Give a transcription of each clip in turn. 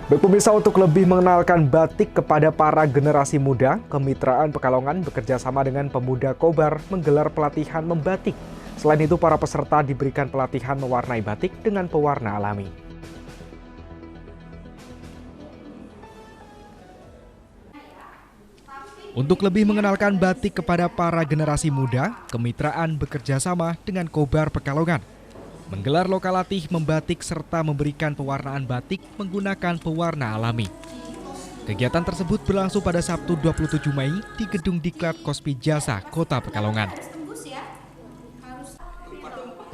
Baik pemirsa, untuk lebih mengenalkan batik kepada para generasi muda, Kemitraan Pekalongan bekerja sama dengan pemuda Kobar menggelar pelatihan membatik. Selain itu, para peserta diberikan pelatihan mewarnai batik dengan pewarna alami. Untuk lebih mengenalkan batik kepada para generasi muda, Kemitraan bekerja sama dengan Kobar Pekalongan menggelar lokalatih membatik serta memberikan pewarnaan batik menggunakan pewarna alami. Kegiatan tersebut berlangsung pada Sabtu 27 Mei di Gedung Diklat Kospi Jasa, Kota Pekalongan.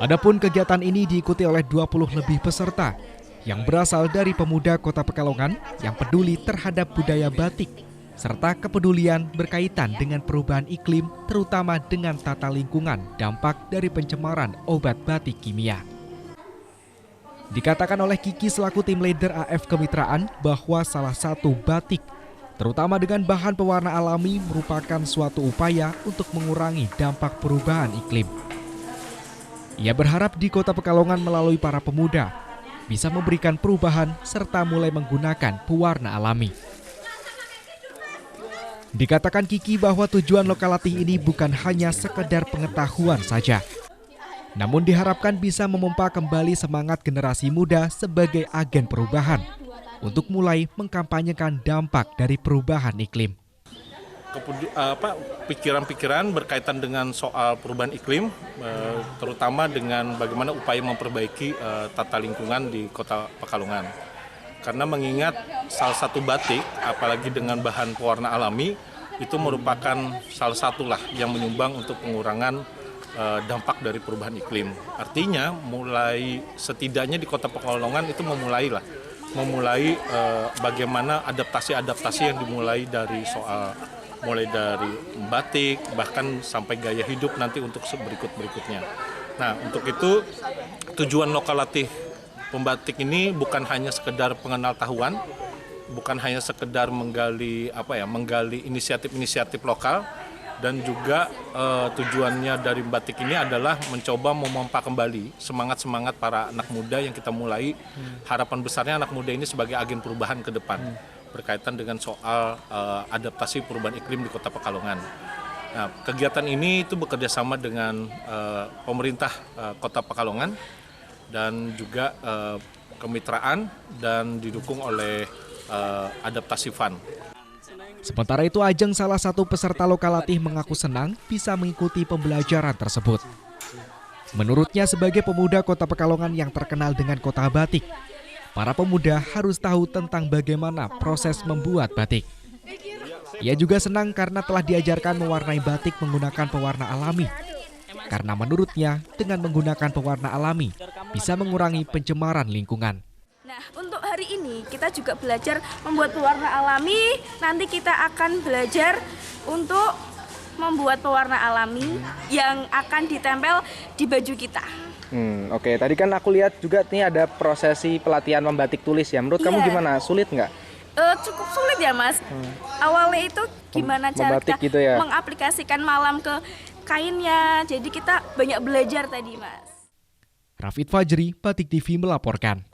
Adapun kegiatan ini diikuti oleh 20 lebih peserta yang berasal dari pemuda Kota Pekalongan yang peduli terhadap budaya batik serta kepedulian berkaitan dengan perubahan iklim, terutama dengan tata lingkungan dampak dari pencemaran obat batik kimia. Dikatakan oleh Kiki selaku tim leader AF Kemitraan bahwa salah satu batik, terutama dengan bahan pewarna alami, merupakan suatu upaya untuk mengurangi dampak perubahan iklim. Ia berharap di Kota Pekalongan melalui para pemuda bisa memberikan perubahan serta mulai menggunakan pewarna alami. Dikatakan Kiki bahwa tujuan lokalatih ini bukan hanya sekedar pengetahuan saja, namun diharapkan bisa memompa kembali semangat generasi muda sebagai agen perubahan untuk mulai mengkampanyekan dampak dari perubahan iklim. Pikiran-pikiran berkaitan dengan soal perubahan iklim, terutama dengan bagaimana upaya memperbaiki tata lingkungan di Kota Pekalongan. Karena mengingat salah satu batik, apalagi dengan bahan pewarna alami, itu merupakan salah satulah yang menyumbang untuk pengurangan dampak dari perubahan iklim. Artinya mulai setidaknya di Kota Pekalongan itu memulai bagaimana adaptasi-adaptasi yang dimulai dari mulai dari batik bahkan sampai gaya hidup nanti untuk berikut-berikutnya. Nah, untuk itu tujuan lokalatih pembatik ini bukan hanya sekedar pengetahuan, bukan hanya sekedar menggali inisiatif-inisiatif lokal, dan juga tujuannya dari batik ini adalah mencoba memompa kembali semangat-semangat para anak muda yang kita mulai. Harapan besarnya anak muda ini sebagai agen perubahan ke depan berkaitan dengan soal adaptasi perubahan iklim di Kota Pekalongan. Nah, kegiatan ini itu bekerja sama dengan pemerintah Kota Pekalongan dan juga Kemitraan dan didukung oleh Adaptasi Fund. Sementara itu, Ajeng, salah satu peserta lokalatih, mengaku senang bisa mengikuti pembelajaran tersebut. Menurutnya, sebagai pemuda Kota Pekalongan yang terkenal dengan kota batik, para pemuda harus tahu tentang bagaimana proses membuat batik. Ia juga senang karena telah diajarkan mewarnai batik menggunakan pewarna alami. Karena menurutnya, dengan menggunakan pewarna alami bisa mengurangi pencemaran lingkungan. Nah, untuk hari ini kita juga belajar membuat pewarna alami. Nanti kita akan belajar untuk membuat pewarna alami yang akan ditempel di baju kita. Oke, tadi kan aku lihat juga nih ada prosesi pelatihan membatik tulis ya. Menurut kamu gimana? Sulit nggak? Cukup sulit ya, Mas. Awalnya itu gimana cara kita gitu ya? mengaplikasikan malam ke kainnya. Jadi kita banyak belajar tadi, Mas. Rafid Fajri, Batik TV melaporkan.